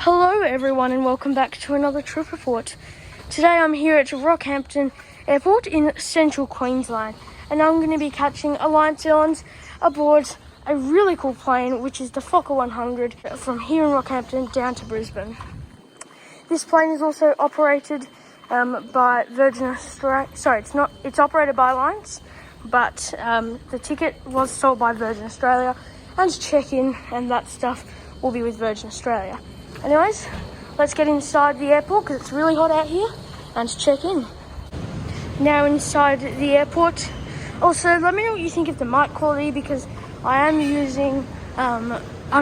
Hello everyone and welcome back to another trip report. Today I'm here at Rockhampton Airport in central Queensland and I'm going to be catching Alliance Airlines aboard a really cool plane which is the Fokker 100 from here in Rockhampton down to Brisbane. This plane is also operated by Virgin Australia. It's operated by Airlines, but the ticket was sold by Virgin Australia and check-in and that stuff will be with Virgin Australia. Anyways, let's get inside the airport because it's really hot out here and check in. Now inside the airport. Also, let me know what you think of the mic quality because I'm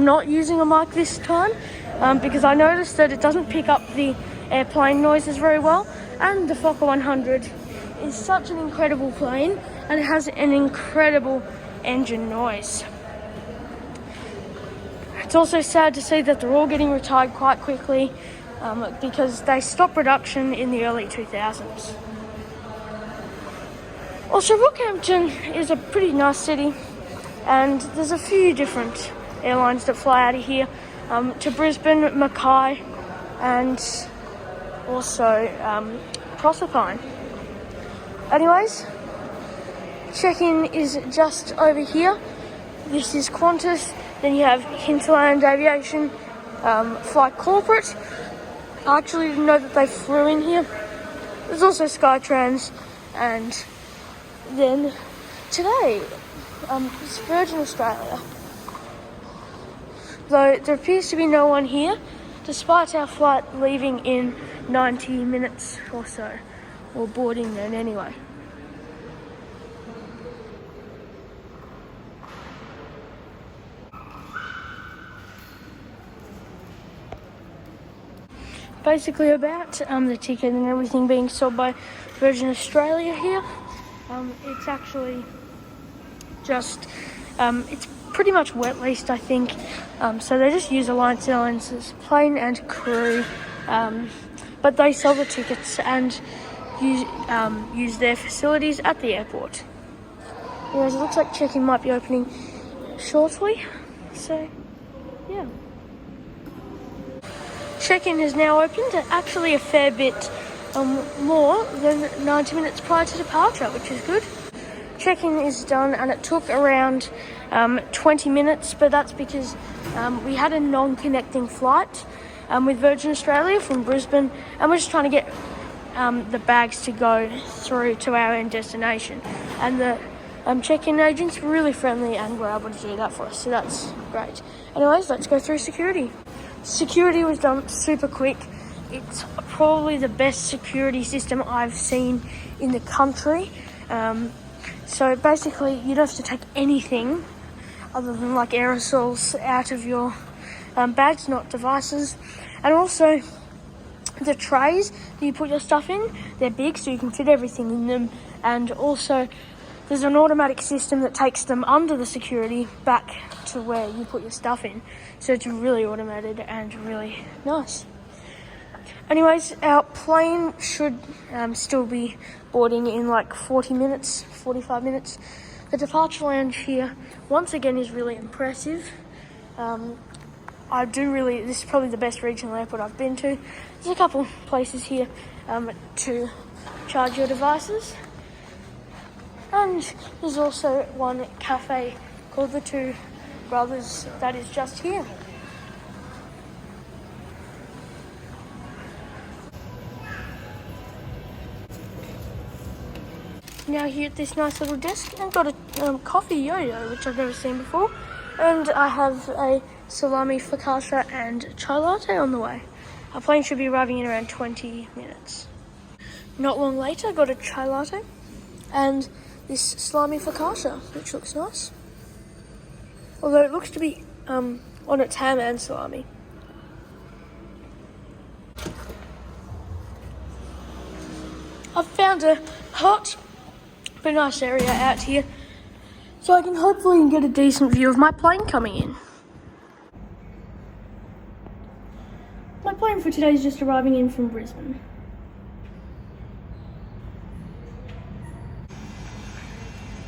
not using a mic this time because I noticed that it doesn't pick up the airplane noises very well, and the Fokker 100 is such an incredible plane and it has an incredible engine noise. It's also sad to see that they're all getting retired quite quickly because they stopped production in the early 2000s. Also, Rockhampton is a pretty nice city and there's a few different airlines that fly out of here to Brisbane, Mackay and also Proserpine. Anyways, check-in is just over here. This is Qantas. Then you have Hinterland Aviation, Fly Corporate. I actually didn't know that they flew in here. There's also Skytrans, and then today, it's Virgin Australia. Though there appears to be no one here, despite our flight leaving in 90 minutes or so, or boarding then anyway. Basically about the ticket and everything being sold by Virgin Australia here. It's actually just, it's pretty much wet leased I think. So they just use Alliance Airlines' plane and crew. But they sell the tickets and use their facilities at the airport. Anyways, it looks like check-in might be opening shortly. So, yeah. Check-in has now opened, actually a fair bit more than 90 minutes prior to departure, which is good. Check-in is done and it took around 20 minutes, but that's because we had a non-connecting flight with Virgin Australia from Brisbane, and we're just trying to get the bags to go through to our end destination. And the check-in agents were really friendly and were able to do that for us, so that's great. Anyways, let's go through security. Security was done super quick. It's probably the best security system I've seen in the country. So basically, you don't have to take anything other than like aerosols out of your bags, not devices. And also, the trays that you put your stuff in, they're big so you can fit everything in them. And also, there's an automatic system that takes them under the security back to where you put your stuff in. So it's really automated and really nice. Anyways, our plane should still be boarding in like 40 minutes, 45 minutes. The departure lounge here, once again, is really impressive. This is probably the best regional airport I've been to. There's a couple places here to charge your devices. And there's also one cafe called the Two Brothers that is just here. Now here at this nice little desk, I've got a coffee yo-yo, which I've never seen before. And I have a salami focaccia and chai latte on the way. Our plane should be arriving in around 20 minutes. Not long later, I got a chai latte and this salami focaccia, which looks nice. Although it looks to be on its ham and salami. I've found a hot but nice area out here so I can hopefully get a decent view of my plane coming in. My plane for today is just arriving in from Brisbane.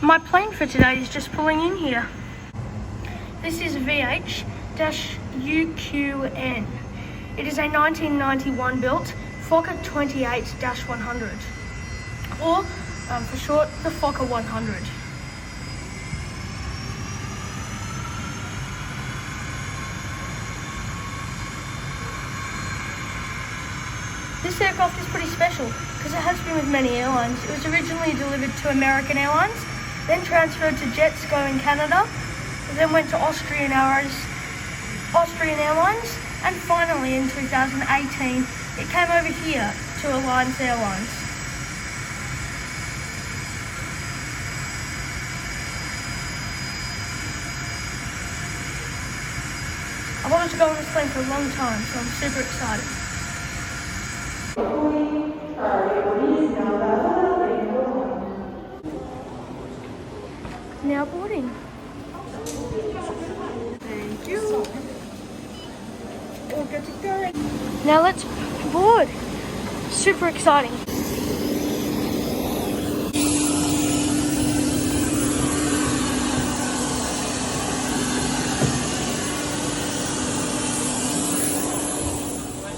My plane for today is just pulling in here. This is VH-UQN. It is a 1991 built Fokker 28-100, or for short, the Fokker 100. This aircraft is pretty special because it has been with many airlines. It was originally delivered to American Airlines, then transferred to Jetsco in Canada, then went to Austrian Airlines, and finally in 2018 it came over here to Airlines. I wanted to go on this plane for a long time, so I'm super excited. Now boarding. Thank you. All good to go. Now let's board. Super exciting.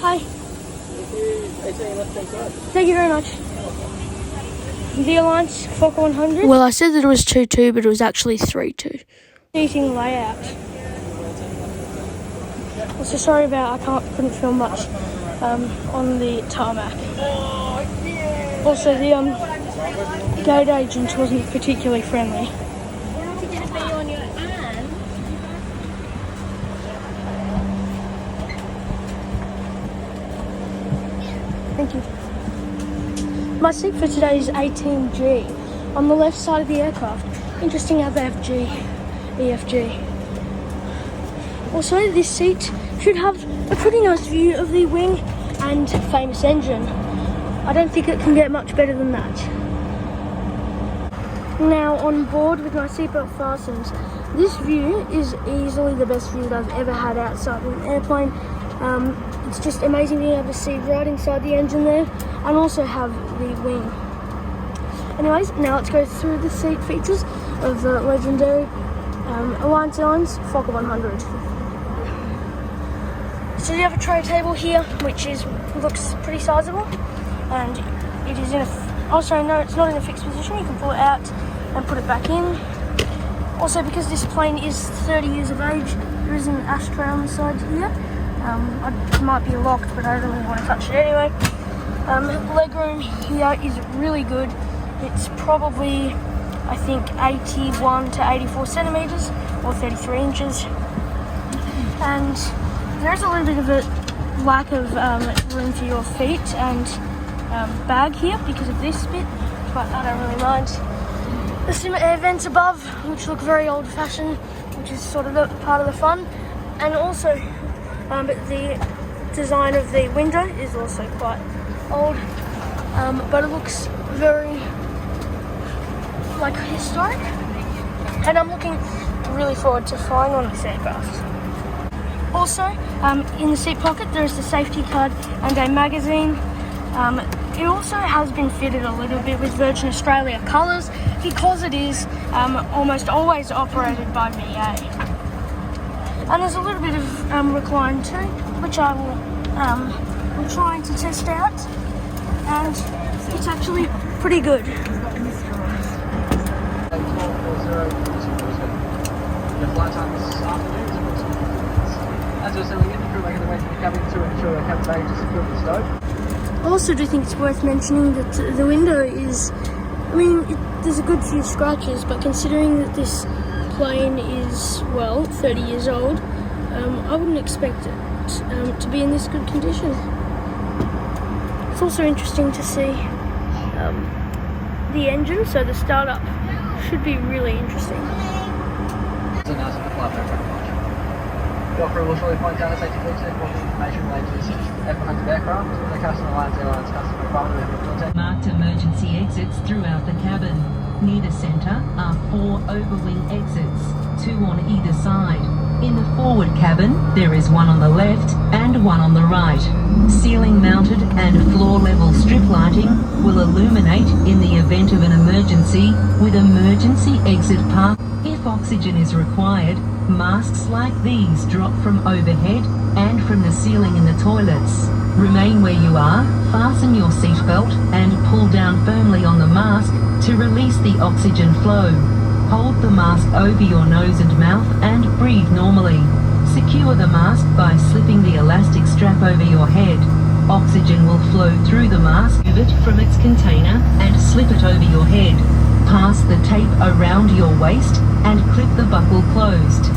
Hi. Thank you very much. The Airlines Fokker 100. Well, I said that it was 2-2, but it was actually 3-2. Seating layout. So sorry about couldn't film much on the tarmac. Also, the gate agent wasn't particularly friendly. Thank you. My seat for today is 18G, on the left side of the aircraft. Interesting how they have G, EFG. Also, this seat should have a pretty nice view of the wing and famous engine. I don't think it can get much better than that. Now on board with my seatbelt fastened, this view is easily the best view that I've ever had outside of an airplane. It's just amazing being able to see right inside the engine there and also have the wing. Anyways, now let's go through the seat features of the legendary Airlines Fokker 100. So you have a tray table here, which looks pretty sizable, and it is in it's not in a fixed position. You can pull it out and put it back in. Also, because this plane is 30 years of age, there is an ashtray on the side here. It might be locked, but I don't really want to touch it anyway. Legroom here is really good. It's probably, I think, 81 to 84 centimetres or 33 inches. And there is a little bit of a lack of room for your feet and bag here because of this bit, but I don't really mind. There's some air vents above, which look very old-fashioned, which is sort of part of the fun. And also, the design of the window is also quite old, but it looks very historic, and I'm looking really forward to flying on this aircraft. Also, in the seat pocket there is the safety card and a magazine. It also has been fitted a little bit with Virgin Australia colours because it is almost always operated by VA. And there's a little bit of recline too, which I will trying to test out, and it's actually pretty good. I also do think it's worth mentioning that the window is, there's a good few scratches, but considering that this plane is, 30 years old, I wouldn't expect it to be in this good condition. It's also interesting to see the engine, so the startup should be really interesting. The operator will shortly point down the safety feature for information related to this F-100 aircraft. The customer Airlines customer environment marked emergency exits throughout the cabin. Near the centre are 4 overwing exits, 2 on either side. In the forward cabin, there is 1 on the left and 1 on the right. Ceiling mounted and floor level strip lighting will illuminate in the event of an emergency with emergency exit path. If oxygen is required, Masks like these drop from overhead and from the ceiling in the toilets. Remain where you are, fasten your seatbelt and pull down firmly on the mask to release the oxygen flow. Hold the mask over your nose and mouth and breathe normally. Secure the mask by slipping the elastic strap over your head. Oxygen will flow through the mask, remove it from its container and slip it over your head. Pass the tape around your waist and clip the buckle closed.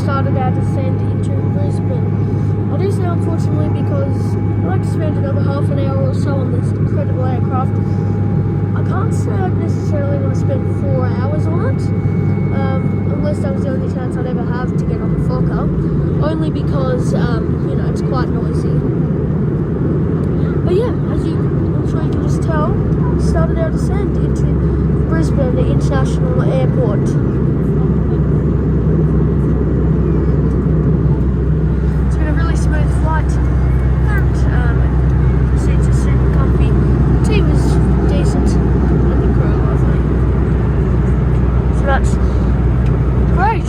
started our descent into Brisbane. I do say unfortunately because I'd like to spend another half an hour or so on this incredible aircraft. I can't say I'd necessarily want to spend 4 hours on it, unless that was the only chance I'd ever have to get on the Fokker, only because, you know, it's quite noisy. But yeah, I'm sure you can just tell, started our descent into Brisbane International Airport. It's been a really smooth flight, and seats are super comfy. The tea was decent, and the crew are lovely. So that's great.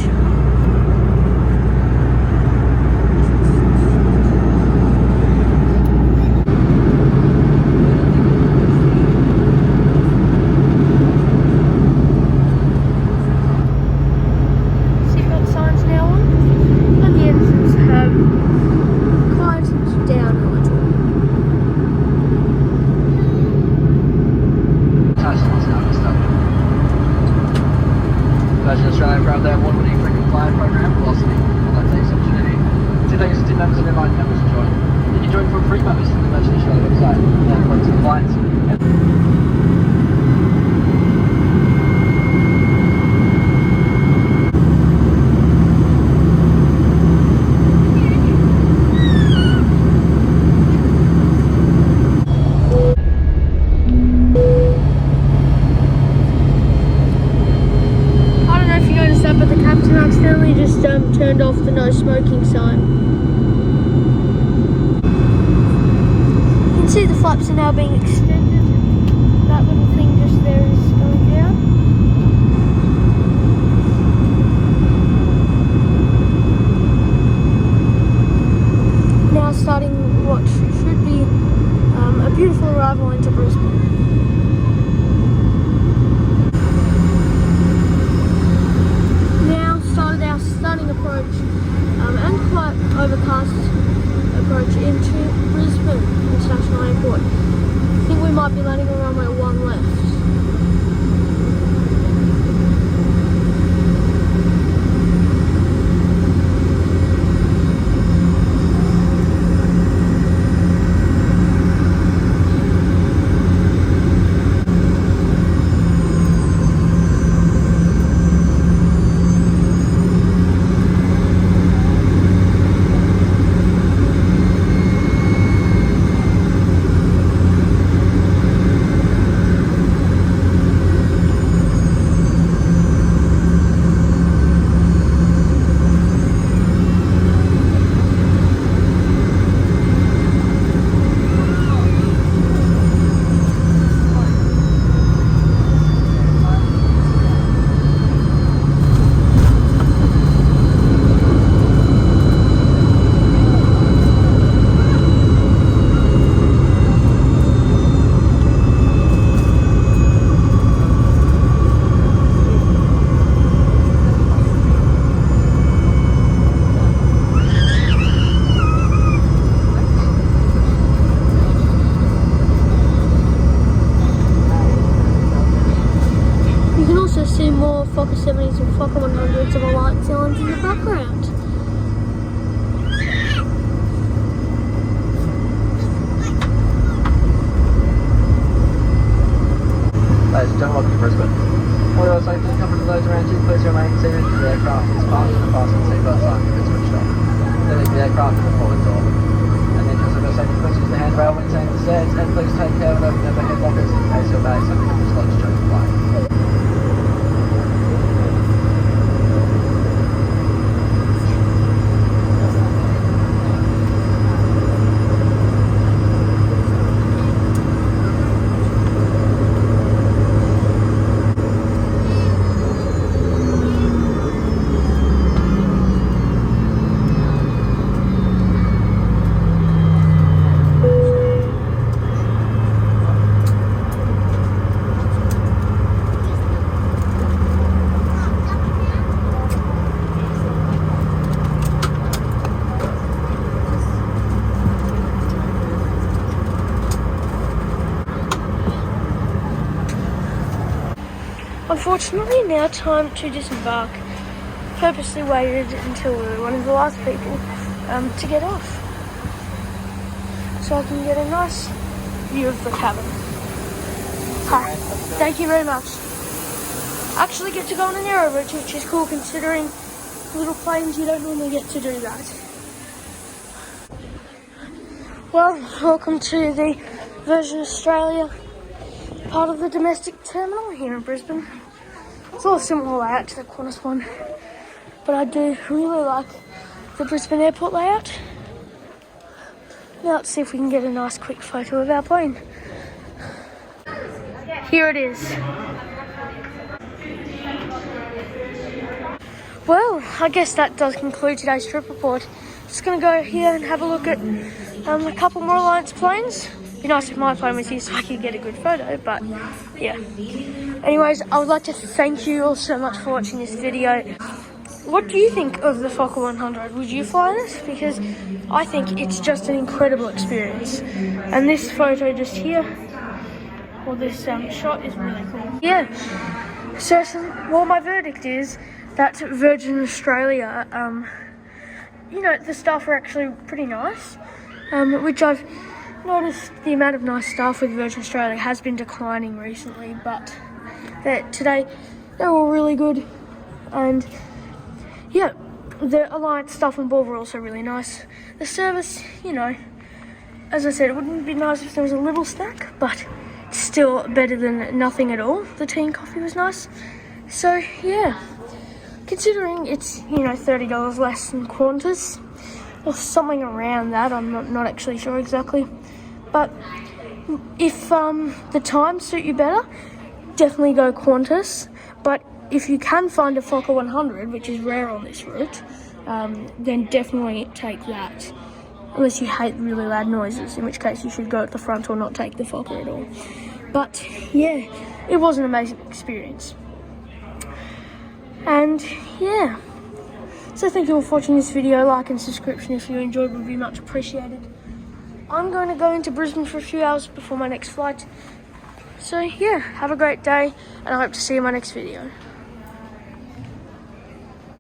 Australia proud their award-winning frequent flyer program, Velocity. I'd like to take this opportunity to thank us to members and Airline members to join. You can join for free members through the Virgin Australia website. Then point to the flights. Turned off the no smoking sign. You can see the flaps are now being extended. That little thing just there is going down. Now starting what should be a beautiful arrival into Brisbane. Stunning approach and quite overcast approach into Brisbane International Airport. I think we might be landing on runway 1 left. See more Fokker 70s and Fokker 100s of a light cylinders in the background. Ladies and gentlemen, welcome to Brisbane. All your safety and comfort for those around you, please remain seated until the aircraft is parked and fasten seatbelt sign is switched off. Then leave the aircraft in the forward door. And then just your safety, please use the handrail when staying the stairs, and please take care of opening overhead lockers in case your bag is something that is lodged during the flight. Unfortunately, now time to disembark. Purposely waited until we were one of the last people to get off, so I can get a nice view of the cabin. Hi. Thank you very much. Actually get to go on an aero route, which is cool considering little planes, you don't normally get to do that. Well, welcome to the Virgin Australia part of the domestic terminal here in Brisbane. It's all a similar layout to the Qantas one, but I do really like the Brisbane airport layout. Now let's see if we can get a nice quick photo of our plane. Here it is. Well, I guess that does conclude today's trip report. Just going to go here and have a look at a couple more Alliance planes. It'd be nice if my plane was here so I could get a good photo, but yeah. Anyways, I would like to thank you all so much for watching this video. What do you think of the Fokker 100? Would you fly this? Because I think it's just an incredible experience. And this photo just here, or this shot is really cool. Yeah, so well, my verdict is that Virgin Australia, you know, the staff are actually pretty nice, which I've noticed the amount of nice staff with Virgin Australia has been declining recently, but today they're all really good. And yeah, the Alliance staff on board were also really nice. The service, you know, as I said, it wouldn't be nice if there was a little snack, but it's still better than nothing at all. The tea and coffee was nice. So yeah, considering it's, you know, $30 less than Qantas, or something around that, I'm not actually sure exactly. But if the times suit you better, definitely go Qantas. But if you can find a Fokker 100, which is rare on this route, then definitely take that. Unless you hate really loud noises, in which case you should go at the front or not take the Fokker at all. But yeah, it was an amazing experience. And yeah, so thank you all for watching this video. Like and subscription if you enjoyed would be much appreciated. I'm going to go into Brisbane for a few hours before my next flight. So yeah, have a great day, and I hope to see you in my next video.